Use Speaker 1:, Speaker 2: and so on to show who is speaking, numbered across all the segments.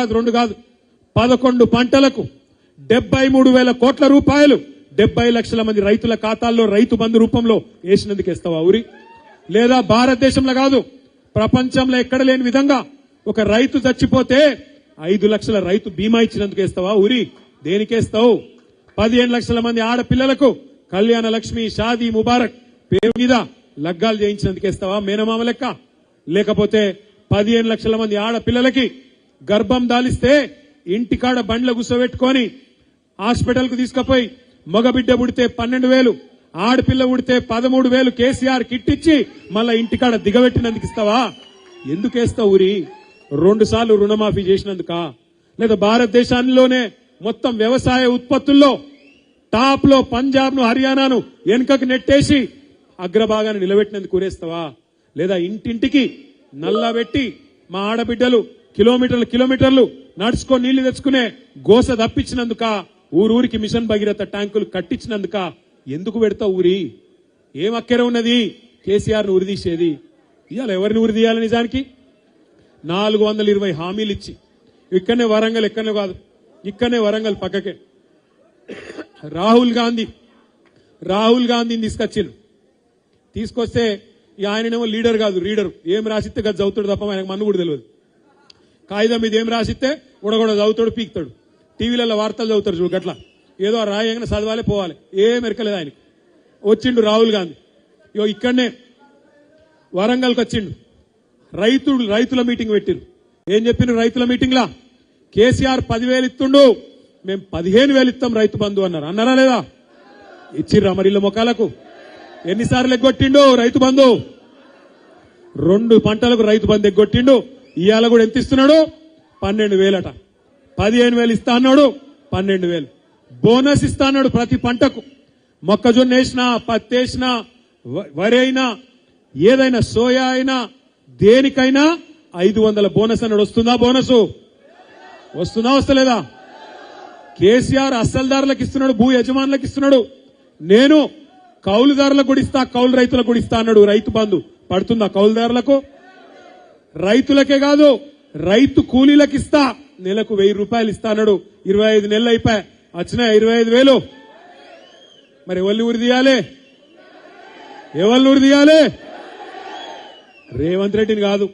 Speaker 1: కాదు 2 కాదు 11 పంటలకు 73,000 కోట్ల రూపాయలు 70 లక్షల మంది రైతుల ఖాతాల్లో రైతు బంధు రూపంలో వేసినందుకు ఇస్తావా ఊరి? లేదా భారతదేశంలో కాదు ప్రపంచంలో ఎక్కడ లేని విధంగా ఒక రైతు చచ్చిపోతే 5 లక్షల రైతు బీమా ఇచ్చినందుకు ఇస్తావా ఊరి? దేనికేస్తావు? 15 లక్షల మంది ఆడపిల్లలకు కళ్యాణ లక్ష్మి షాదీ ముబారక్ పేరు మీద లగ్గాలు చేయించినందుకు ఇస్తావా మేనమామ లెక్క? లేకపోతే 15 లక్షల మంది ఆడపిల్లలకి గర్భం దాలిస్తే ఇంటికాడ బండ్ల గుసబెట్టుకొని హాస్పిటల్ కు తీసుకుపోయి మగబిడ్డ పుడితే 12,000 ఆడపిల్ల పుడితే 13,000 కేసీఆర్ కిట్ ఇచ్చి మళ్ళా ఇంటికాడ దిగబెట్టినందుకు ఇస్తావా? ఎందుకేస్తావు ఊరి? 2 సార్లు రుణమాఫీ చేసినందుక? లేదా భారతదేశంలోనే మొత్తం వ్యవసాయ ఉత్పత్తుల్లో టాప్ లో పంజాబ్ ను హర్యానాను వెనుకకు నెట్టేసి అగ్రభాగాన్ని నిలబెట్టినందుకు ఊరేస్తావా? లేదా ఇంటింటికి నల్లా పెట్టి మా ఆడబిడ్డలు కిలోమీటర్లు నడుచుకొని నీళ్లు తెచ్చుకునే గోస తప్పించినందుక? ఊరూరికి మిషన్ భగీరథ ట్యాంకులు కట్టించినందుక? ఎందుకు పెడతావు ఊరి? ఏం అక్కర ఉన్నది కేసీఆర్ ను ఉరిదీసేది? ఇవాళ ఎవరిని ఉరిదీయాలి? నిజానికి 420 హామీలు ఇచ్చి ఇక్కడనే వరంగల్, ఎక్కడనే కాదు ఇక్కడనే వరంగల్ పక్కకే రాహుల్ గాంధీని తీసుకొస్తే ఆయననేమో లీడర్ కాదు రీడర్. ఏం రాసిస్తే గది చదువుతాడు తప్ప ఆయనకు మన్ను కూడా తెలియదు. కాగితం మీద ఏం రాసిస్తే కూడా చదువుతాడు, పీకుతాడు. టీవీలలో వార్తలు చదువుతారు చూడు గట్లా. ఏదో రాయంగానే చదవాలి పోవాలి, ఏం ఎరకలేదు ఆయనకి. వచ్చిండు రాహుల్ గాంధీ, ఇక్కడనే వరంగల్కి వచ్చిండు. రైతుల మీటింగ్ పెట్టిండు. ఏం చెప్పిండ్రు రైతుల మీటింగ్ లా? కేసీఆర్ 10,000 ఇస్తుండు, మేము 15,000 ఇస్తాం రైతు బంధు అన్నారు. అన్నారా లేదా? ఇచ్చిర్రా మరి ఇళ్ళ మొక్కలకు? ఎన్నిసార్లు ఎగ్గొట్టిండు రైతు బంధు? 2 పంటలకు రైతు బంధు ఎగ్గొట్టిండు. ఇవాళ కూడా ఎంత ఇస్తున్నాడు? 12,000 అట. 15,000 ఇస్తా అన్నాడు, 12,000 బోనస్ ఇస్తా అన్నాడు ప్రతి పంటకు. మొక్కజొన్న వేసినా, పత్తి వేసినా, వరి అయినా, ఏదైనా సోయా అయినా, దేనికైనా 500 బోనస్ అన్నాడు. వస్తుందా బోనస్? వస్తుందా వస్తలేదా? కేసీఆర్ అస్సల్దారులకు ఇస్తున్నాడు, భూ యజమానులకు ఇస్తున్నాడు. నేను కౌలుదారులకు కూడా ఇస్తా, కౌలు రైతులకు కూడా ఇస్తా అన్నాడు. రైతు బంధు పడుతుందా కౌలుదారులకు? రైతులకే కాదు రైతు కూలీలకు ఇస్తా, నెలకు 1,000 రూపాయలు ఇస్తా అన్నాడు. 25 నెలలు అయిపోయా, వచ్చినాయి 25,000. మరి ఎవరిని ఉరిదీయాలి? రేవంత్ రెడ్డిని కాదు.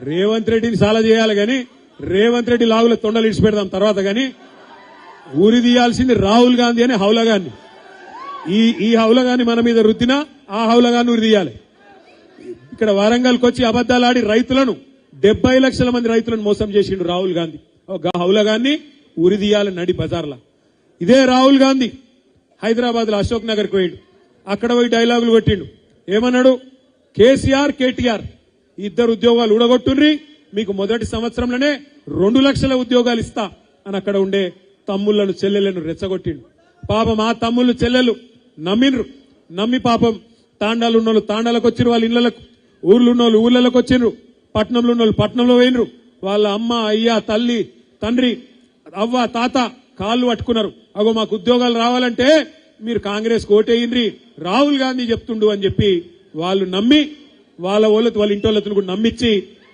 Speaker 1: రేవంత్ రెడ్డిని చాలా చేయాలి గాని రేవంత్ రెడ్డి లాగుల తొండలు ఇడిచి పెడదాం తర్వాత. గాని ఊరి తీయాల్సింది రాహుల్ గాంధీ అనే హౌలగాన్ని. ఈ హౌలగాన్ని మన మీద రుద్దినా ఆ హౌలగాన్ని ఉరి తీయాలి. ఇక్కడ వరంగల్కి వచ్చి అబద్దాలాడి రైతులను 70 లక్షల మంది రైతులను మోసం చేసిండు రాహుల్ గాంధీ. హౌలగాన్ని ఉరి తీయాలి నడి బజార్లా. ఇదే రాహుల్ గాంధీ హైదరాబాద్ లో అశోక్ నగర్ కు పోయిండు. అక్కడ పోయి డైలాగులు కొట్టిండు. ఏమన్నాడు? కేసీఆర్ కేటీఆర్ ఇద్దరు ఉద్యోగాలు ఊడగొట్టుండ్రి, మీకు మొదటి సంవత్సరంలోనే 2 లక్షల ఉద్యోగాలు ఇస్తా అని అక్కడ ఉండే తమ్ముళ్లను చెల్లెళ్లను రెచ్చగొట్టిండు. పాపం ఆ తమ్ముళ్ళు చెల్లెలు నమ్మిండ్రు. నమ్మి పాపం తాండాలు ఉన్నోళ్ళు తాండాలకు వచ్చిండ్రు, వాళ్ళ ఇళ్లకు, ఊర్లు ఉన్నోళ్ళు ఊర్లలోకి వచ్చిండ్రు, పట్నంలో ఉన్నోళ్ళు పట్నంలో పోయినరు. వాళ్ళ అమ్మ, అయ్య, తల్లి, తండ్రి, అవ్వ, తాత కాళ్ళు పట్టుకున్నారు. అగో మాకు ఉద్యోగాలు రావాలంటే మీరు కాంగ్రెస్ ఓటేయండ్రి, రాహుల్ గాంధీ చెప్తుండు అని చెప్పి వాళ్ళు నమ్మి వాళ్ళ ఇంటోళ్ళతో కూడా నమ్మించి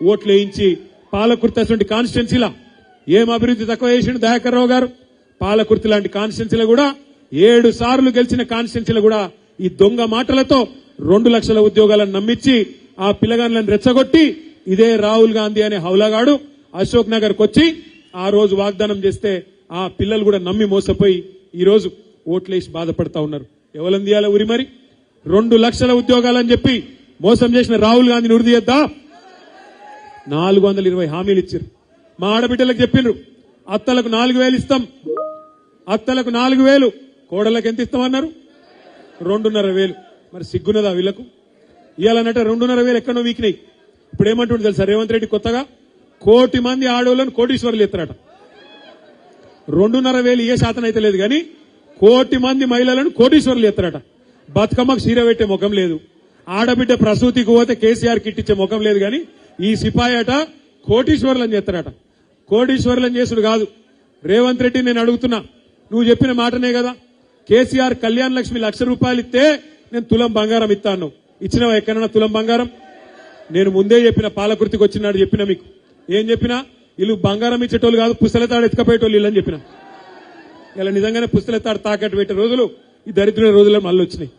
Speaker 1: ఓట్లు వేయించి పాలకుర్తి కాన్స్టిట్యున్సీలా ఏం అభివృద్ధి తక్కువ చేసిండు దయాకర్ రావు గారు? పాలకుర్తి లాంటి కాన్స్టిట్యున్సీలో కూడా 7 సార్లు గెలిచిన కాన్స్టిట్యున్సీలో కూడా ఈ దొంగ మాటలతో 2 లక్షల ఉద్యోగాలను నమ్మించి ఆ పిల్లగాళ్ళని రెచ్చగొట్టి ఇదే రాహుల్ గాంధీ అనే హౌలగాడు అశోక్ నగర్ కు వచ్చి ఆ రోజు వాగ్దానం చేస్తే ఆ పిల్లలు కూడా నమ్మి మోసపోయి ఈ రోజు ఓట్లేసి బాధపడతా ఉన్నారు. ఎవరిని తీయాలి ఉరి? మరి 2 లక్షల ఉద్యోగాలని చెప్పి మోసం చేసిన రాహుల్ గాంధీని ఉరి తీయద్దా? 420 హామీలు ఇచ్చారు. మా ఆడబిడ్డలకు చెప్పిండ్రు అత్తలకు 4,000 ఇస్తాం, అత్తలకు 4,000, కోడలకు ఎంత ఇస్తామన్నారు? 2,500. మరి సిగ్గున్నదా వీళ్లకు? ఇవ్వాలన్నట్టు 2,500 ఎక్కడో వీకినాయి. ఇప్పుడు ఏమంటుంది తెలుసా రేవంత్ రెడ్డి కొత్తగా? 1 కోటి మంది ఆడోళ్లను కోటీశ్వర్లు ఎత్తారట. 2,500 ఏ శాతం అయితే లేదు కానీ 1 కోటి మంది మహిళలను కోటీశ్వర్లు ఎత్తారట. బతుకమ్మకు చీర పెట్టే ముఖం లేదు, ఆడబిడ్డ ప్రసూతికి పోతే కేసీఆర్ కిట్ ఇచ్చే ముఖం లేదు. కానీ ఈ సిపాయి అట కోటీశ్వర్లను చేస్తారట. కోటీశ్వర్లను చేసుడు కాదు రేవంత్ రెడ్డి. నేను అడుగుతున్నా, నువ్వు చెప్పిన మాటనే కదా కేసీఆర్ కళ్యాణ లక్ష్మి 1,00,000 రూపాయలు ఇస్తే నేను తులం బంగారం ఇస్తాను. ఇచ్చినవా ఎక్కడన్నా తులం బంగారం? నేను ముందే చెప్పిన, పాలకుర్తికి వచ్చినాడు చెప్పిన మీకు. ఏం చెప్పినా? వీళ్ళు బంగారం ఇచ్చేటోళ్ళు కాదు, పుస్తలతాడు ఎత్తుకపోయేటోళ్ళు వీళ్ళని చెప్పిన. ఇలా నిజంగానే పుస్తలతాడు తాకట్టు పెట్టే రోజులు ఈ దరిద్రమైన రోజుల్లో మళ్ళీ వచ్చినాయి.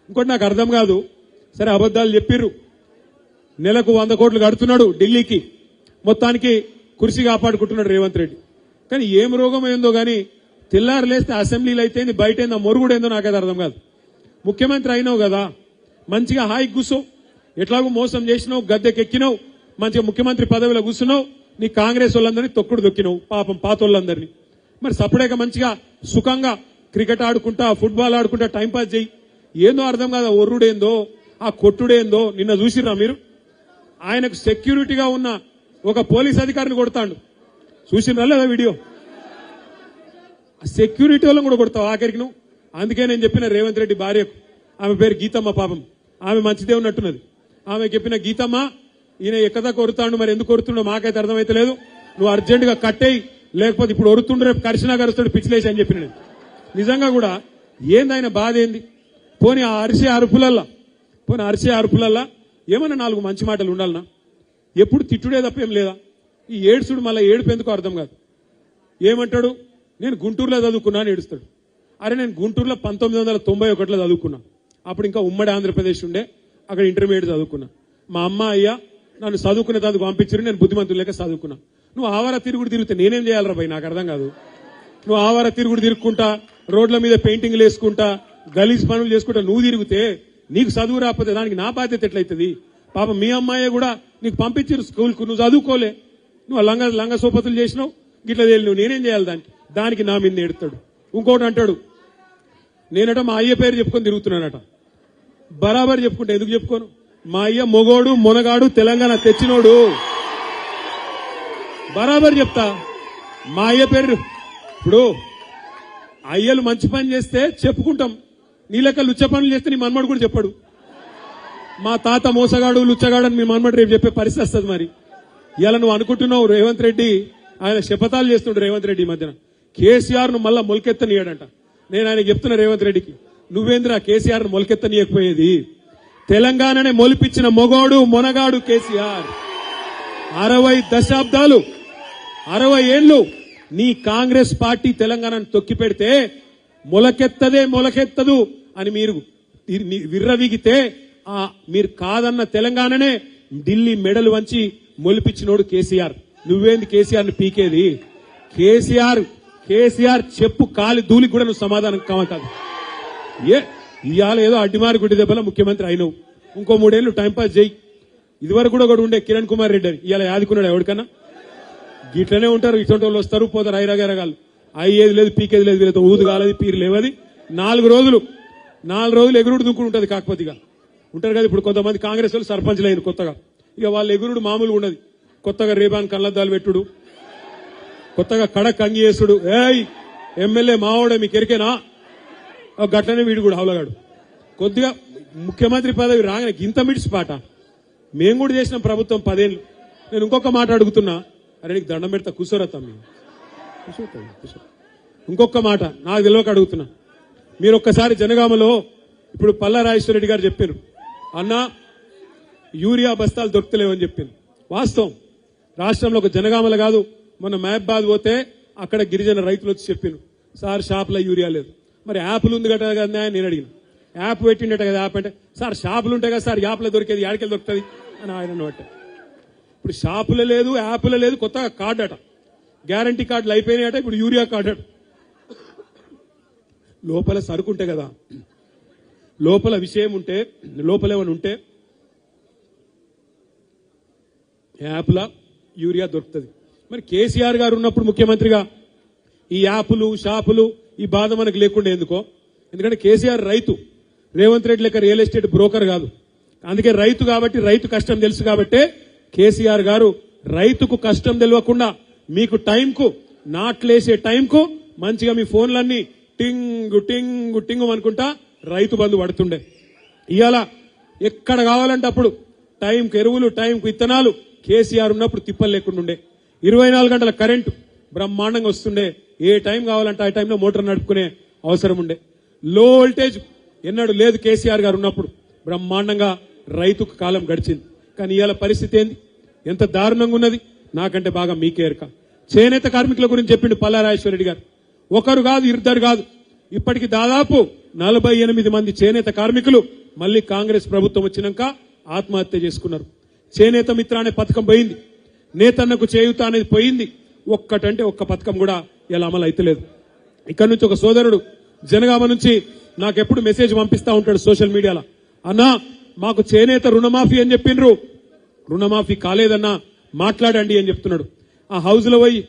Speaker 1: ఇంకోటి నాకు అర్థం కాదు, సరే అబద్దాలు చెప్పిర్రు, నెలకు 100 కోట్లు కడుతున్నాడు ఢిల్లీకి, మొత్తానికి కుర్చీ కాపాడుకుంటున్నాడు రేవంత్ రెడ్డి. కానీ ఏం రోగం ఏందో గానీ తెల్లారు లేస్తే అసెంబ్లీలు అయితే బయట ఏందో మొరుగుడేందో నాకైతే అర్థం కాదు. ముఖ్యమంత్రి అయినావు కదా, మంచిగా హాయి కూర్చో, ఎట్లాగో మోసం చేసినావు, గద్దెకెక్కినావు, మంచిగా ముఖ్యమంత్రి పదవిలో కూర్చున్నావు, నీ కాంగ్రెస్ వాళ్ళందరినీ తొక్కుడు దొక్కినావు, పాపం పాతోళ్ళందరినీ. మరి సపరేట్గా మంచిగా సుఖంగా క్రికెట్ ఆడుకుంటా, ఫుట్బాల్ ఆడుకుంటా టైంపాస్ చేయి. ఏందో అర్థం కాదు, ఒర్రుడేందో ఆ కొట్టుడేందో. నిన్న చూసిర్రా మీరు? ఆయనకు సెక్యూరిటీగా ఉన్న ఒక పోలీస్ అధికారిని కొడతాడు, చూసిర్రా లేదా వీడియో? సెక్యూరిటీ వాళ్ళని కూడా కొడతావు ఆఖరికి నువ్వు. అందుకే నేను చెప్పిన రేవంత్ రెడ్డి భార్యకు, ఆమె పేరు గీతమ్మ, పాపం ఆమె మంచిదే ఉన్నట్టున్నది, ఆమె చెప్పిన, గీతమ్మ ఈయన ఎక్కదా కొరుతాడు, మరి ఎందుకు కొరుతుండో మాకైతే అర్థమైతే లేదు, నువ్వు అర్జెంటుగా కట్టేయి, లేకపోతే ఇప్పుడు ఒరుతుండ్రు రేపు కరిసినా కరుస్తాడు పిచ్చిలేసి అని చెప్పిన. నిజంగా కూడా ఏంది ఆయన బాధ ఏంది? పోనీ ఆ అరిసే అరుపులల్లా ఏమన్నా 4 మంచి మాటలు ఉండాలనా? ఎప్పుడు తిట్టుడే తప్పేం లేదా? ఈ ఏడుసుడు మళ్ళీ ఏడుపు ఎందుకో అర్థం కాదు. ఏమంటాడు, నేను గుంటూరులో చదువుకున్నా అని ఏడుస్తాడు. అరే నేను గుంటూరులో 1991లో చదువుకున్నా, అప్పుడు ఇంకా ఉమ్మడి ఆంధ్రప్రదేశ్ ఉండే, అక్కడ ఇంటర్మీడియట్ చదువుకున్నా. మా అమ్మ అయ్యా నన్ను చదువుకునే దానికి పంపించారు, నేను బుద్ధిమంతులు లేక చదువుకున్నా. నువ్వు ఆవార తిరుగుడు తిరిగితే నేనేం చేయాలరా భయ్, నాకు అర్థం కాదు. నువ్వు ఆవార తిరుగుడు తిరుక్కుంటా, రోడ్ల మీద పెయింటింగ్లు వేసుకుంటా, గలీజ్ పనులు చేసుకుంటా నువ్వు తిరిగితే నీకు చదువు రాకపోతే దానికి నా బాధ్యత ఎట్లయితుంది? పాపం మీ అమ్మాయి కూడా నీకు పంపించారు స్కూల్కు, నువ్వు చదువుకోలే, నువ్వు లంగ సోపతులు చేసినావు, గిట్లా నువ్వు నేనేం చేయాలి దానికి నా మీద ఎడతాడు. ఇంకోటి అంటాడు, నేనట మా అయ్య పేరు చెప్పుకొని తిరుగుతున్నానట. బరాబర్ చెప్పుకుంటా, ఎందుకు చెప్పుకోను? మా అయ్య మొగోడు మొనగాడు తెలంగాణ తెచ్చినోడు, బరాబర్ చెప్తా. మా అయ్య పేరు, ఇప్పుడు అయ్యలు మంచి పని చేస్తే చెప్పుకుంటాం, నీ లెక్క లుచ్చ పనులు చేస్తే నీ మన్మడు కూడా చెప్పాడు, మా తాత మోసగాడు లుచ్చగాడు అని మీ మన్మడు రేపు చెప్పే పరిస్థితి వస్తుంది. మరి ఇలా నువ్వు అనుకుంటున్నావు రేవంత్ రెడ్డి, ఆయన శపథాలు చేస్తుండే రేవంత్ రెడ్డి ఈ మధ్యన కేసీఆర్ ను మళ్ళా మొలకెత్తనీయడంట. నేను ఆయన చెప్తున్నా రేవంత్ రెడ్డికి, నువ్వేంద్రా కేసీఆర్ ను మొలకెత్తనీయకపోయేది? తెలంగాణనే మొలిపించిన మొగోడు మొనగాడు కేసీఆర్. 60 దశాబ్దాలు 60 ఏళ్లు నీ కాంగ్రెస్ పార్టీ తెలంగాణను తొక్కి పెడితే మొలకెత్తదు అని మీరు విర్రవీగితే, మీరు కాదన్న తెలంగాణనే ఢిల్లీ మెడలు వంచి మొలిపించినోడు కేసీఆర్. నువ్వేంది కేసీఆర్ ని పీకేది? కేసీఆర్ చెప్పు కాలి ధూళికి కూడా నువ్వు సమాధానం కాదు. ఇవాళ ఏదో అడ్డిమారి గుడ్డి దెబ్బల ముఖ్యమంత్రి అయినవు, ఇంకో 3 ఏళ్లు టైంపాస్ చేయి. ఇదివరకు కూడా ఒకడు ఉండే కిరణ్ కుమార్ రెడ్డి అని, ఇలా యాదుకున్నాడు ఎవరికన్నా? గిట్లనే ఉంటారు, ఇటువంటి వాళ్ళు వస్తారు పోతారు, ఐరాగరగాలు, అయ్యేది లేదు పీకేది లేదు, వీళ్ళతో ఊదు కాలేదు పీరు లేవది. 4 రోజులు ఎగురుడు దుక్కుడు ఉంటుంది. కాకపోతే ఇక ఉంటారు కదా, ఇప్పుడు కొంతమంది కాంగ్రెస్ వాళ్ళు సర్పంచ్లు అయిన కొత్తగా, ఇక వాళ్ళ ఎగురుడు మామూలుగా ఉండదు. కొత్తగా రేబాన్ కళ్ళద్దాలు పెట్టుడు, కొత్తగా కడక్ అంగి చేసుడు, ఏయ్ ఎమ్మెల్యే మావాడే మీకు ఎరికేనా, గట్లనే వీడు కూడా హౌలగాడు. కొద్దిగా ముఖ్యమంత్రి పదవి రాగానే ఇంత మిడిసి పాట. మేము కూడా చేసిన ప్రభుత్వం 10 ఏళ్ళు. నేను ఇంకొక మాట అడుగుతున్నా, అరే నీకు దండం పెడతా కూర్చోరా తమ్మి, కూర్చో. ఇంకొక మాట నాకు తెలియక అడుగుతున్నా, మీరు ఒక్కసారి జనగామలో ఇప్పుడు పల్లా రాజేశ్వరరెడ్డి గారు చెప్పారు, అన్నా యూరియా బస్తాలు దొరుకుతలేవని చెప్పారు. వాస్తవం, రాష్ట్రంలో ఒక జనగామలో కాదు, మొన్న మహబాద్ పోతే అక్కడ గిరిజన రైతులు వచ్చి చెప్పారు, సార్ షాపులో యూరియా లేదు. మరి యాప్లు ఉంది కదా కదా నేను అడిగిన, యాప్ పెట్టిండట కదా, యాప్ అంటే సార్ షాపులు ఉంటాయి కదా సార్, యాప్లో దొరికేది యాడికెళ్ళి దొరుకుతుంది అని ఆయన అన్నమాట. ఇప్పుడు షాపులో లేదు, యాప్లో లేదు, కొత్తగా కార్డు అట, గ్యారంటీ కార్డులు అయిపోయినాయట, ఇప్పుడు యూరియా కార్డు అట. లోపల సరుకుంటే కదా, లోపల విషయం ఉంటే, లోపల ఏమైనా ఉంటే యాప్ల యూరియా దొరుకుతుంది. మరి కేసీఆర్ గారు ఉన్నప్పుడు ముఖ్యమంత్రిగా ఈ యాప్లు షాపులు ఈ బాధ మనకు లేకుండా ఎందుకో? ఎందుకంటే కేసీఆర్ రైతు, రేవంత్ రెడ్డి లెక్క రియల్ ఎస్టేట్ బ్రోకర్ కాదు. అందుకే రైతు కాబట్టి, రైతు కష్టం తెలుసు కాబట్టే కేసీఆర్ గారు రైతుకు కష్టం తెలియకుండా మీకు టైంకు నాట్లేసే టైంకు మంచిగా మీ ఫోన్లన్నీ టింగు టింగు టింగు అనుకుంటా రైతు బంధు పడుతుండే. ఇవాళ ఎక్కడ కావాలంటే అప్పుడు టైంకు ఎరువులు, టైంకు విత్తనాలు కేసీఆర్ ఉన్నప్పుడు తిప్పలు లేకుండా ఉండే. 24 గంటల కరెంటు బ్రహ్మాండంగా వస్తుండే. ఏ టైం కావాలంటే ఆ టైంలో మోటార్ నడుపుకునే అవసరం ఉండే. లో వోల్టేజ్ ఎన్నడూ లేదు కేసీఆర్ గారు ఉన్నప్పుడు. బ్రహ్మాండంగా రైతుకు కాలం గడిచింది. కానీ ఇవాళ పరిస్థితి ఏంది? ఎంత దారుణంగా ఉన్నది? నాకంటే బాగా మీకే ఎరక. చేనేత కార్మికుల గురించి చెప్పిండు పల్లారాజేశ్వర రెడ్డి గారు. ఒకరు కాదు, ఇద్దరు కాదు, ఇప్పటికి దాదాపు 48 మంది చేనేత కార్మికులు మళ్ళీ కాంగ్రెస్ ప్రభుత్వం వచ్చినాక ఆత్మహత్య చేసుకున్నారు. చేనేత మిత్ర అనే పథకం పోయింది, నేతన్నకు చేయూత అనేది పోయింది. ఒక్కటంటే ఒక్క పథకం కూడా ఇలా అమలు అయితలేదు. ఇక్కడ నుంచి ఒక సోదరుడు జనగామ నుంచి నాకెప్పుడు మెసేజ్ పంపిస్తా ఉంటాడు సోషల్ మీడియాలో, అన్నా మాకు చేనేత రుణమాఫీ అని చెప్పిండ్రు, రుణమాఫీ కాలేదన్నా మాట్లాడండి అని చెప్తున్నాడు. ఆ హౌస్ లో పోయి